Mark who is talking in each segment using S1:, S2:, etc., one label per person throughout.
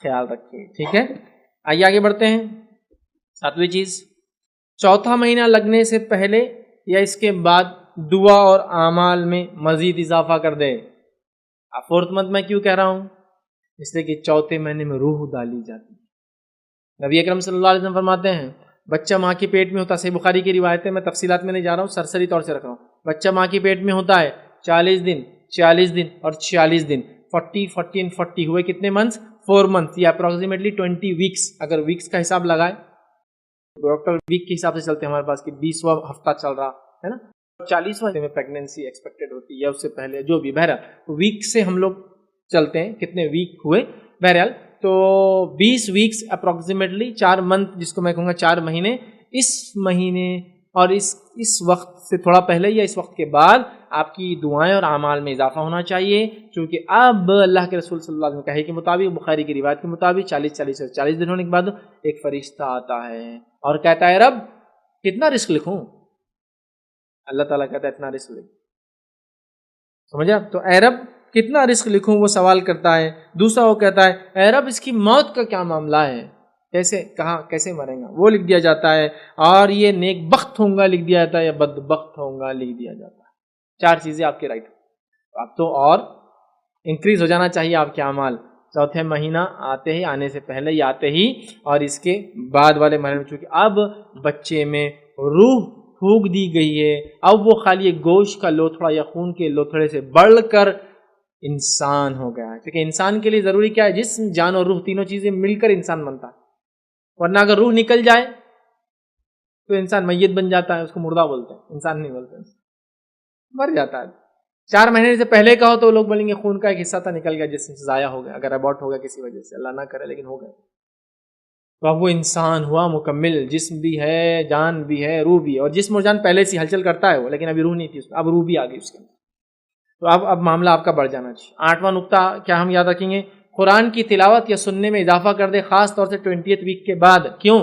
S1: خیال رکھیے، ٹھیک ہے۔ آئیے آگے بڑھتے ہیں۔ ساتویں چیز، چوتھا مہینہ لگنے سے پہلے یا اس کے بعد دعا اور اعمال میں مزید اضافہ کر دے۔ اب فورتھ منتھ میں کیوں کہہ رہا ہوں؟ اس لیے کہ چوتھے مہینے میں روح ڈالی جاتی ہے۔ نبی اکرم صلی اللہ علیہ وسلم فرماتے ہیں بچہ ماں کے پیٹ میں ہوتا ہے، صحیح بخاری کی روایت ہے، میں تفصیلات میں نہیں جا رہا ہوں، سرسری طور سے رکھ رہا ہوں۔ بچہ ماں کے پیٹ میں ہوتا ہے 40 دن 40 دن اور 46 دن، 40 40 and 40 ہوئے کتنے منتھس؟ 4 منتھس، یا اپروکسیمیٹلی 20 ویکس۔ اگر ویکس کا حساب لگائے، ڈاکٹر ویک کے حساب سے چلتے ہیں ہمارے پاس کہ 20واں ہفتہ چل رہا ہے نا، 40واں میں پریگنینسی ایکسپیکٹڈ ہوتی ہے یا اس سے پہلے، جو بھی، بہرحال ویک سے ہم لوگ چلتے ہیں کتنے ویک ہوئے، بہرحال تو 20 ویکس اپروکسیمیٹلی 4 منتھ، جس کو میں کہوں گا 4 مہینے۔ اس مہینے اور اس وقت سے تھوڑا پہلے یا اس وقت کے بعد آپ کی دعائیں اور اعمال میں اضافہ ہونا چاہیے، کیونکہ اب اللہ کے رسول صلی اللہ علیہ وسلم کہے کے مطابق، بخاری کی روایت کے مطابق 40 دن ہونے کے بعد ایک فرشتہ آتا ہے اور کہتا ہے رب کتنا رزق لکھوں؟ اللہ تعالیٰ کہتا ہے اتنا رزق لکھ، سمجھا؟ تو اے رب کتنا رزق لکھوں، وہ سوال کرتا ہے۔ دوسرا وہ کہتا ہے اے رب اس کی موت کا کیا معاملہ ہے، کیسے، کہاں، کیسے مریں گا، وہ لکھ دیا جاتا ہے۔ اور یہ نیک بخت ہوں گا لکھ دیا جاتا ہے یا بدبخت ہوں گا لکھ دیا جاتا ہے۔ 4 چیزیں آپ کے رائٹ، اب تو اور انکریز ہو جانا چاہیے آپ کے اعمال، چوتھے مہینہ آتے ہی، آنے سے پہلے یا آتے ہی، اور اس کے بعد والے مہینے میں، چونکہ اب بچے میں روح پھونک دی گئی ہے، اب وہ خالی گوشت کا لوتھڑا یا خون کے لوتھڑے سے بڑھ کر انسان ہو گیا ہے۔ کیونکہ انسان کے لیے ضروری کیا ہے؟ جسم، جان اور روح، تینوں چیزیں مل کر انسان بنتا ہے، ورنہ اگر روح نکل جائے تو انسان میت بن جاتا ہے، اس کو مردہ بولتے ہیں، انسان نہیں بولتے، مر جاتا ہے۔ 4 مہینے سے پہلے کا ہو تو لوگ بولیں گے خون کا ایک حصہ تھا نکل گیا، جسم سے ضائع ہو گیا، اگر ابورٹ ہو گیا کسی وجہ سے، اللہ نہ کرے لیکن ہو گیا، تو اب وہ انسان ہوا مکمل، جسم بھی ہے، جان بھی ہے، روح بھی ہے، اور جسم اور جان پہلے سے ہلچل کرتا ہے وہ، لیکن ابھی روح نہیں تھی اس میں، اب روح بھی آ گئی اس کے اندر، تو اب معاملہ آپ کا بڑھ جانا چاہیے۔ 8واں نقطہ کیا ہم یاد رکھیں گے؟ قرآن کی تلاوت یا سننے میں اضافہ کر دے، خاص طور سے 20 ویک کے بعد۔ کیوں؟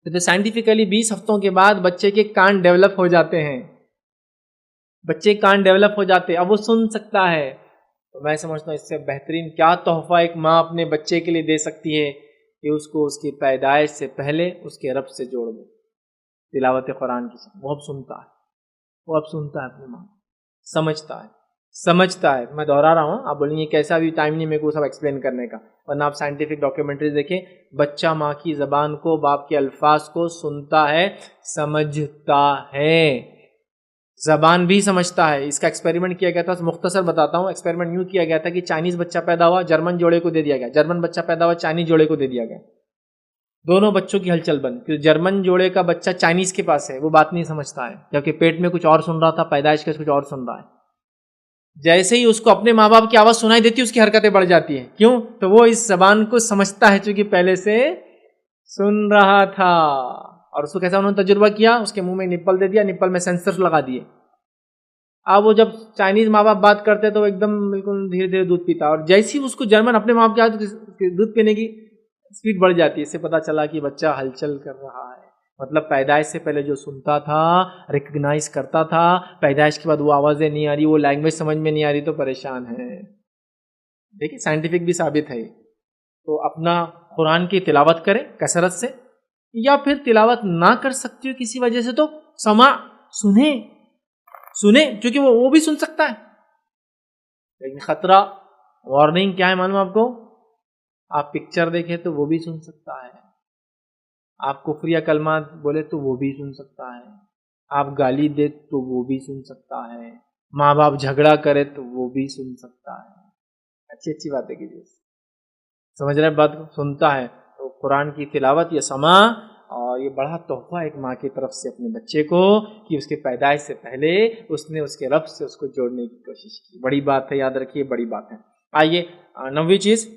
S1: تو سائنٹیفکلی 20 ہفتوں کے بعد بچے کے کان ڈیولپ ہو جاتے ہیں، بچے کان ڈیولپ ہو جاتے ہیں، اب وہ سن سکتا ہے۔ تو میں سمجھتا ہوں اس سے بہترین کیا تحفہ ایک ماں اپنے بچے کے لیے دے سکتی ہے کہ اس کو اس کی پیدائش سے پہلے اس کے رب سے جوڑ دے، تلاوت قرآن کی۔ وہ اب سنتا ہے، وہ اب سنتا ہے اپنی ماں، سمجھتا ہے۔ میں دہرا رہا ہوں، آپ بولیں گے کیسا بھی ٹائم نہیں میرے کو سب ایکسپلین کرنے کا، ورنہ آپ سائنٹیفک ڈاکیومنٹریز دیکھیں، بچہ ماں کی زبان کو، باپ کے الفاظ کو سنتا ہے، سمجھتا ہے، زبان بھی سمجھتا ہے۔ اس کا ایکسپیریمنٹ کیا گیا تھا، مختصر بتاتا ہوں۔ ایکسپیریمنٹ یوں کیا گیا تھا کہ چائنیز بچہ پیدا ہوا، جرمن جوڑے کو دے دیا گیا، جرمن بچہ پیدا ہوا، چائنیز جوڑے کو دے دیا گیا، دونوں بچوں کی ہلچل بند، کیونکہ جرمن جوڑے کا بچہ چائنیز کے پاس ہے، وہ بات نہیں سمجھتا ہے، جبکہ پیٹ میں کچھ اور سن رہا تھا، پیدائش کے کچھ اور سن رہا ہے۔ جیسے ہی اس کو اپنے ماں باپ کی آواز سنائی دیتی ہے، اس کی حرکتیں بڑھ جاتی ہیں۔ کیوں؟ تو وہ اس زبان کو سمجھتا ہے، چونکہ پہلے سے سن رہا تھا۔ اور اس کو کیسا انہوں نے تجربہ کیا؟ اس کے منہ میں نپل دے دیا، نپل میں سینسر لگا دیے۔ اب وہ جب چائنیز ماں باپ بات کرتے تو ایک دم بالکل دھیرے دھیرے دودھ پیتا، اور جیسے ہی اس کو جرمن اپنے ماں باپ کے دودھ پینے کی اسپیڈ بڑھ جاتی ہے۔ اس سے پتا چلا کہ بچہ ہلچل کر رہا ہے، مطلب پیدائش سے پہلے جو سنتا تھا، ریکگنائز کرتا تھا، پیدائش کے بعد وہ آوازیں نہیں آ رہی، وہ لینگویج سمجھ میں نہیں آ رہی، تو پریشان ہے۔ دیکھیں سائنٹیفک بھی ثابت ہے۔ تو اپنا قرآن کی تلاوت کریں کثرت سے، یا پھر تلاوت نہ کر سکتی ہو کسی وجہ سے تو سماع سنیں، کیونکہ وہ بھی سن سکتا ہے، لیکن خطرہ، وارننگ کیا ہے معلوم آپ کو؟ آپ پکچر دیکھیں تو وہ بھی سن سکتا ہے، آپ کفریہ کلمات بولے تو وہ بھی سن سکتا ہے، آپ گالی دے تو وہ بھی سن سکتا ہے، ماں باپ جھگڑا کرے تو وہ بھی سن سکتا ہے۔ اچھی باتیں کیجیے، سمجھ رہے بات کو؟ سنتا ہے۔ تو قرآن کی تلاوت یا سماع، اور یہ بڑا تحفہ ایک ماں کی طرف سے اپنے بچے کو، کہ اس کے پیدائش سے پہلے اس نے اس کے رب سے اس کو جوڑنے کی کوشش کی۔ بڑی بات ہے، یاد رکھیے، بڑی بات ہے۔ آئیے 9ویں چیز،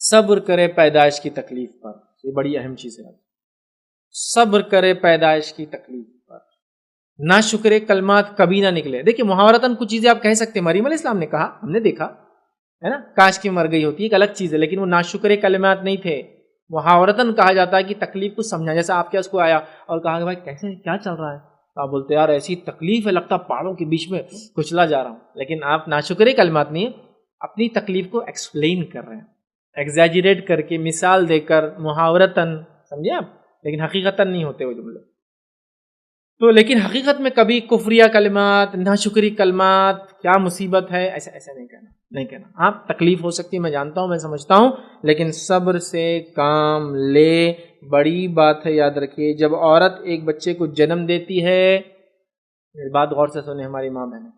S1: صبر کرے پیدائش کی تکلیف پر۔ یہ بڑی اہم چیز ہے، صبر کرے پیدائش کی تکلیف پر، ناشکرے کلمات کبھی نہ نکلے۔ دیکھیں محاورتاً کچھ چیزیں آپ کہہ سکتے ہیں، مریم علیہ السلام نے کہا، ہم نے دیکھا ہے نا، کاش کی مر گئی ہوتی، ایک الگ چیز ہے، لیکن وہ ناشکرے کلمات نہیں تھے۔ محاورتاً کہا جاتا ہے کہ تکلیف کو سمجھا، جیسا آپ کے اس کو آیا اور کہا کہ بھائی کیسے، کیا چل رہا ہے، تو آپ بولتے یار ایسی تکلیف ہے، لگتا پہاڑوں کے بیچ میں کچلا جا رہا ہوں، لیکن آپ ناشکرے کلمات نہیں، اپنی تکلیف کو ایکسپلین کر رہے ہیں۔ ایگزیجریٹ کر کے مثال دے کر محاورتاً، سمجھے آپ، لیکن حقیقتاً نہیں ہوتے وہ جملے. تو لیکن حقیقت میں کبھی کفریہ کلمات، ناشکری کلمات، کیا مصیبت ہے، ایسا نہیں کہنا، نہیں کہنا. آپ تکلیف ہو سکتی ہے، میں جانتا ہوں، میں سمجھتا ہوں، لیکن صبر سے کام لے. بڑی بات ہے، یاد رکھیے، جب عورت ایک بچے کو جنم دیتی ہے، میری بات غور سے سنیں ہماری ماں بہنیں،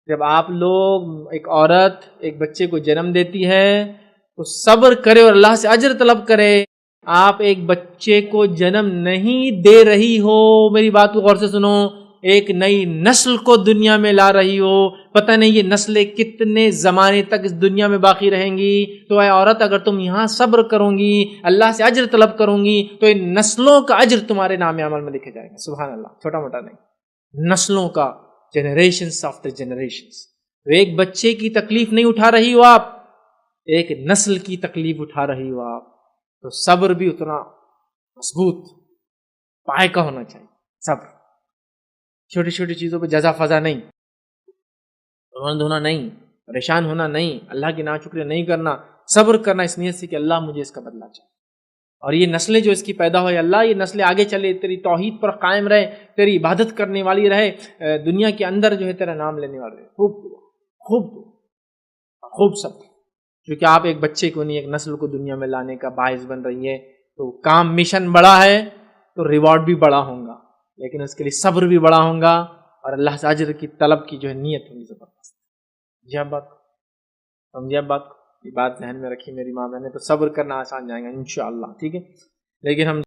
S1: جب آپ لوگ، ایک عورت ایک بچے کو جنم دیتی ہے تو صبر کرے اور اللہ سے اجر طلب کرے. آپ ایک بچے کو جنم نہیں دے رہی ہو، میری بات کو غور سے سنو، ایک نئی نسل کو دنیا میں لا رہی ہو. پتہ نہیں یہ نسلیں کتنے زمانے تک اس دنیا میں باقی رہیں گی. تو اے عورت، اگر تم یہاں صبر کرو گی، اللہ سے اجر طلب کرو گی، تو ان نسلوں کا اجر تمہارے نام عمل میں لکھا جائے گا. سبحان اللہ، چھوٹا موٹا نہیں، نسلوں کا، جنریشنز آف دا جنریشنز. ایک بچے کی تکلیف نہیں اٹھا رہی ہو آپ، ایک نسل کی تکلیف اٹھا رہی ہو آپ. تو صبر بھی اتنا مضبوط پائے کا ہونا چاہیے. صبر، چھوٹی چھوٹی چیزوں پہ جزا فضا نہیں، رونا دھونا نہیں، پریشان ہونا نہیں، اللہ کی ناشکری نہیں کرنا، صبر کرنا اس نیت سے کہ اللہ مجھے اس کا بدلہ چاہیے. اور یہ نسلیں جو اس کی پیدا ہوئے، اللہ یہ نسلیں آگے چلے، تیری توحید پر قائم رہے، تیری عبادت کرنے والی رہے، دنیا کے اندر جو ہے تیرا نام لینے والے رہے. خوب خوب خوب صبر، کیونکہ آپ ایک بچے کو نہیں، ایک نسل کو دنیا میں لانے کا باعث بن رہی ہے. تو کام مشن بڑا ہے تو ریوارڈ بھی بڑا ہوگا، لیکن اس کے لیے صبر بھی بڑا ہوگا، اور اللہ سے اجر کی طلب کی جو ہے نیت ہوگی زبردست. جی آپ بات سمجھے، آپ بات یہ بات ذہن میں رکھی میری ماں بہن نے. تو صبر کرنا آسان جائے گا انشاءاللہ، ٹھیک ہے. لیکن ہم